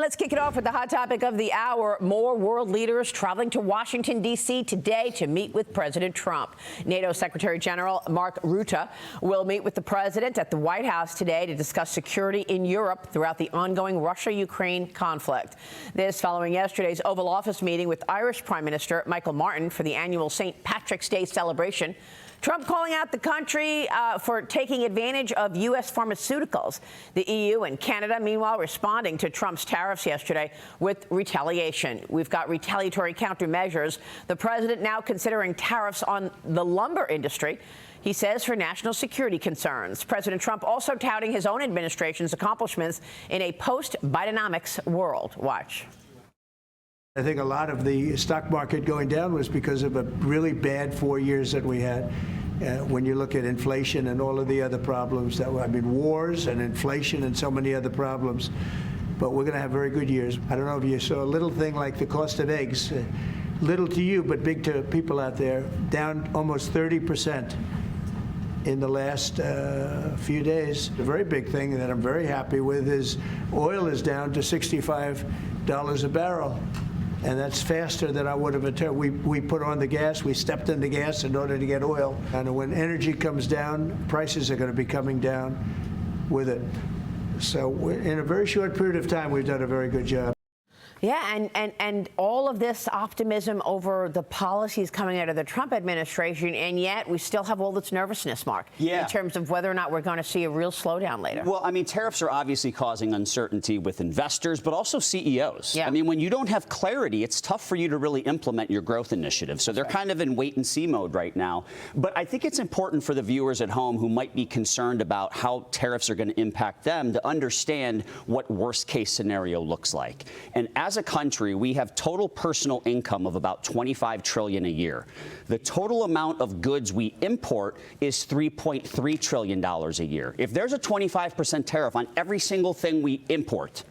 Let's kick it off with the hot topic of the hour. More world leaders traveling to Washington, D.C. today to meet with President Trump. NATO Secretary General Mark Rutte will meet with the president at the White House today to discuss security in Europe throughout the ongoing Russia-Ukraine conflict. This following yesterday's Oval Office meeting with Irish Prime Minister Michael Martin for the annual St. Patrick's Day celebration. Trump calling out the country for taking advantage of U.S. pharmaceuticals. The EU and Canada, meanwhile, responding to Trump's tariffs yesterday with retaliation. We've got retaliatory countermeasures. The president now considering tariffs on the lumber industry, he says, for national security concerns. President Trump also touting his own administration's accomplishments in a post-Bidenomics world. Watch. I think a lot of the stock market going down was because of a really bad 4 years that we had. When you look at inflation and all of the other problems that were, wars and inflation and so many other problems. But we're going to have very good years. I don't know if you saw a little thing like the cost of eggs, little to you, but big to people out there, down almost 30% in the last few days. The very big thing that I'm very happy with is oil is down to $65 a barrel. And that's faster than I would have anticipated. We put on the gas, we stepped in the gas in order to get oil. And when energy comes down, prices are going to be coming down with it. So in a very short period of time, we've done a very good job. Yeah, and all of this optimism over the policies coming out of the Trump administration, and yet we still have all this nervousness, Mark, in terms of whether or not we're going to see a real slowdown later. Well, tariffs are obviously causing uncertainty with investors, but also CEOs. Yeah. When you don't have clarity, it's tough for you to really implement your growth initiative. So they're kind of in wait-and-see mode right now. But I think it's important for the viewers at home who might be concerned about how tariffs are going to impact them to understand what worst-case scenario looks like. And as a country, we have total personal income of about $25 trillion a year. The total amount of goods we import is $3.3 trillion a year. If there's a 25% tariff on every single thing we import,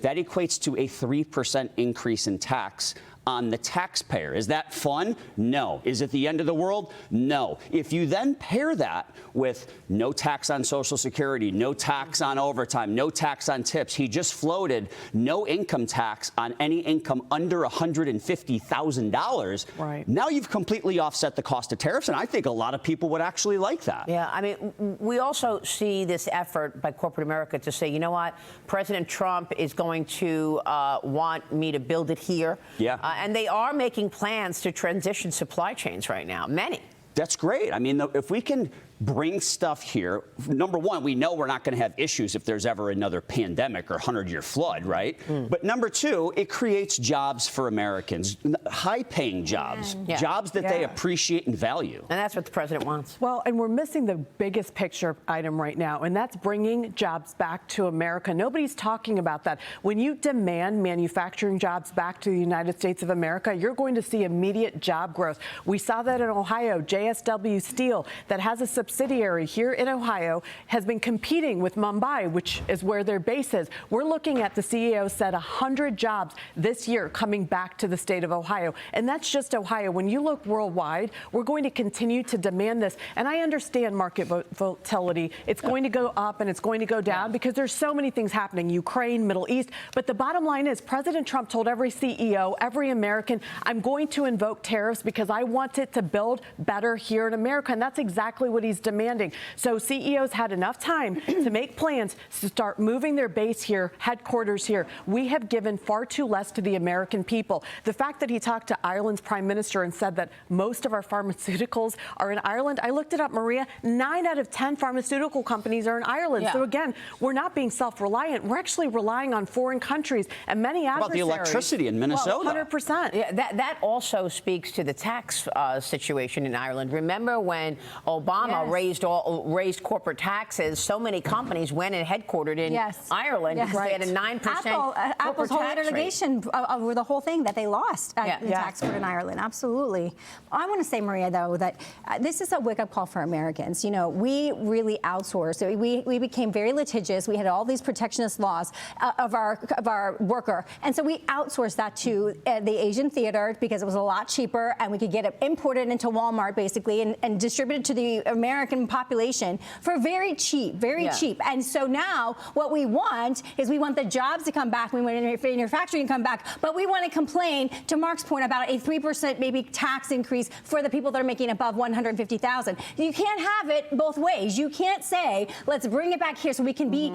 that equates to a 3% increase in tax on the taxpayer. Is that fun? No. Is it the end of the world? No. If you then pair that with no tax on Social Security, no tax on overtime, no tax on tips, he just floated no income tax on any income under $150,000. Right. Now you've completely offset the cost of tariffs, and I think a lot of people would actually like that. Yeah, we also see this effort by corporate America to say, you know what, President Trump is going to want me to build it here. Yeah. And they are making plans to transition supply chains right now, many. That's great. If we can bring stuff here, number one, we know we're not going to have issues if there's ever another pandemic or 100-year flood, right? But number two, it creates jobs for Americans, high-paying jobs, jobs that they appreciate and value. And that's what the president wants. Well, and we're missing the biggest picture item right now, and that's bringing jobs back to America. Nobody's talking about that. When you demand manufacturing jobs back to the United States of America, you're going to see immediate job growth. We saw that in Ohio. JSW Steel, that has a subsidiary here in Ohio, has been competing with Mumbai, which is where their base is. We're looking at, the CEO said, 100 jobs this year coming back to the state of Ohio. And that's just Ohio. When you look worldwide, we're going to continue to demand this. And I understand market volatility. It's going to go up and it's going to go down because there's so many things happening, Ukraine, Middle East. But the bottom line is President Trump told every CEO, every American, I'm going to invoke tariffs because I want it to build better here in America. And that's exactly what he's demanding. So CEOs had enough time to make plans to start moving their base here, headquarters here. We have given far too less to the American people. The fact that he talked to Ireland's prime minister and said that most of our pharmaceuticals are in Ireland, I looked it up, Maria, 9 out of 10 pharmaceutical companies are in Ireland. So again, we're not being self-reliant. We're actually relying on foreign countries and many adversaries. How about the electricity in Minnesota? Well, 100%. Yeah, that also speaks to the tax situation in Ireland. Remember when Obama raised corporate taxes, so many companies went and headquartered in Ireland because they had a 9% Apple's whole litigation over the whole thing that they lost the tax code in Ireland. Absolutely. I want to say, Maria, though, that this is a wake-up call for Americans. We really outsourced. We became very litigious. We had all these protectionist laws of our worker, and so we outsourced that to the Asian theater because it was a lot cheaper, and we could get it imported into Walmart basically and distributed to the American American population for very cheap, very cheap. And so now what we want is we want the jobs to come back, we want manufacturing to come back, but we want to complain, to Mark's point, about a 3% maybe tax increase for the people that are making above $150,000. You can't have it both ways. You can't say, let's bring it back here so we can be,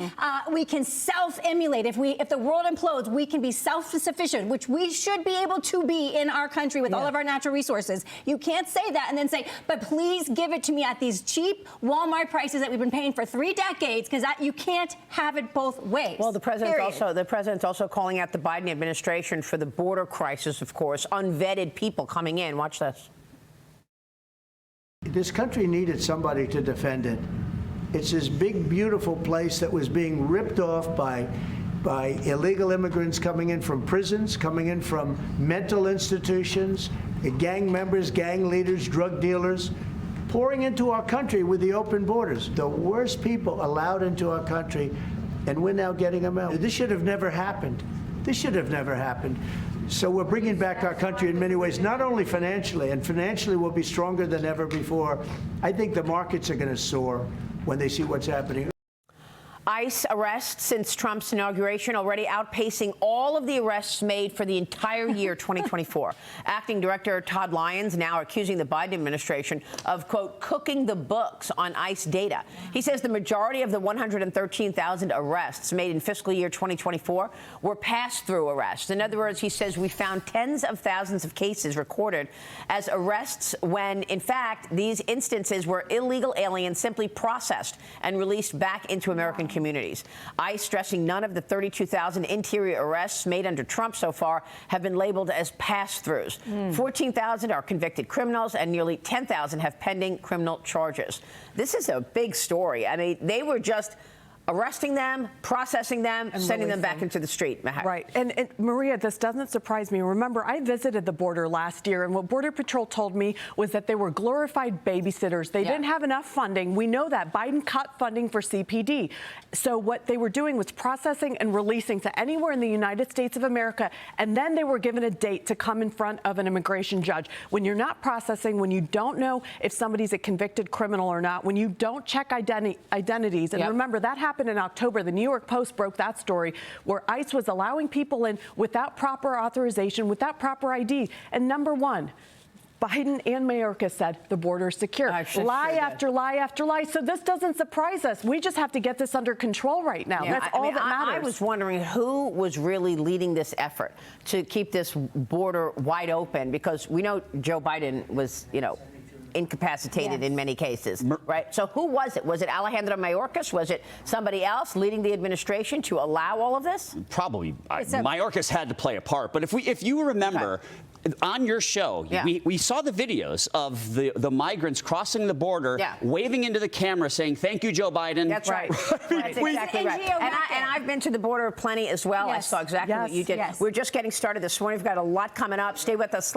we can self-emulate. If the world implodes, we can be self-sufficient, which we should be able to be in our country with all of our natural resources. You can't say that and then say, but please give it to me at these cheap Walmart prices that we've been paying for 3 decades, because you can't have it both ways. Well, the president's also calling out the Biden administration for the border crisis, of course, unvetted people coming in. Watch this. This country needed somebody to defend it. It's this big, beautiful place that was being ripped off by illegal immigrants coming in from prisons, coming in from mental institutions, gang members, gang leaders, drug dealers, pouring into our country with the open borders. The worst people allowed into our country, and we're now getting them out. This should have never happened. This should have never happened. So we're bringing back our country in many ways, not only financially, and financially we'll be stronger than ever before. I think the markets are going to soar when they see what's happening. ICE arrests since Trump's inauguration already outpacing all of the arrests made for the entire year 2024. Acting Director Todd Lyons now accusing the Biden administration of, quote, cooking the books on ICE data. He says the majority of the 113,000 arrests made in fiscal year 2024 were pass-through arrests. In other words, he says we found tens of thousands of cases recorded as arrests when, in fact, these instances were illegal aliens simply processed and released back into American communities. ICE stressing none of the 32,000 interior arrests made under Trump so far have been labeled as pass-throughs. 14,000 are convicted criminals and nearly 10,000 have pending criminal charges. This is a big story. I mean, they were just arresting them, processing them, and sending them back into the street. Right. And Maria, this doesn't surprise me. Remember, I visited the border last year, and what Border Patrol told me was that they were glorified babysitters. They didn't have enough funding. We know that. Biden cut funding for CPD. So what they were doing was processing and releasing to anywhere in the United States of America, and then they were given a date to come in front of an immigration judge. When you're not processing, when you don't know if somebody's a convicted criminal or not, when you don't check identities, and remember, that happened in October. The New York Post broke that story where ICE was allowing people in without proper authorization, without proper ID. And number one, Biden and Mayorkas said the border is secure. Lie after lie after lie. So this doesn't surprise us. We just have to get this under control right now. That's all that matters. I was wondering who was really leading this effort to keep this border wide open, because we know Joe Biden was, incapacitated in many cases, right? So who was it? Was it Alejandro Mayorkas? Was it somebody else leading the administration to allow all of this? Probably. Mayorkas had to play a part. But if you remember, on your show, we saw the videos of the migrants crossing the border, waving into the camera saying, thank you, Joe Biden. That's right. That's exactly right. And I've been to the border plenty as well. I saw exactly what you did. We're just getting started this morning. We've got a lot coming up. Stay with us.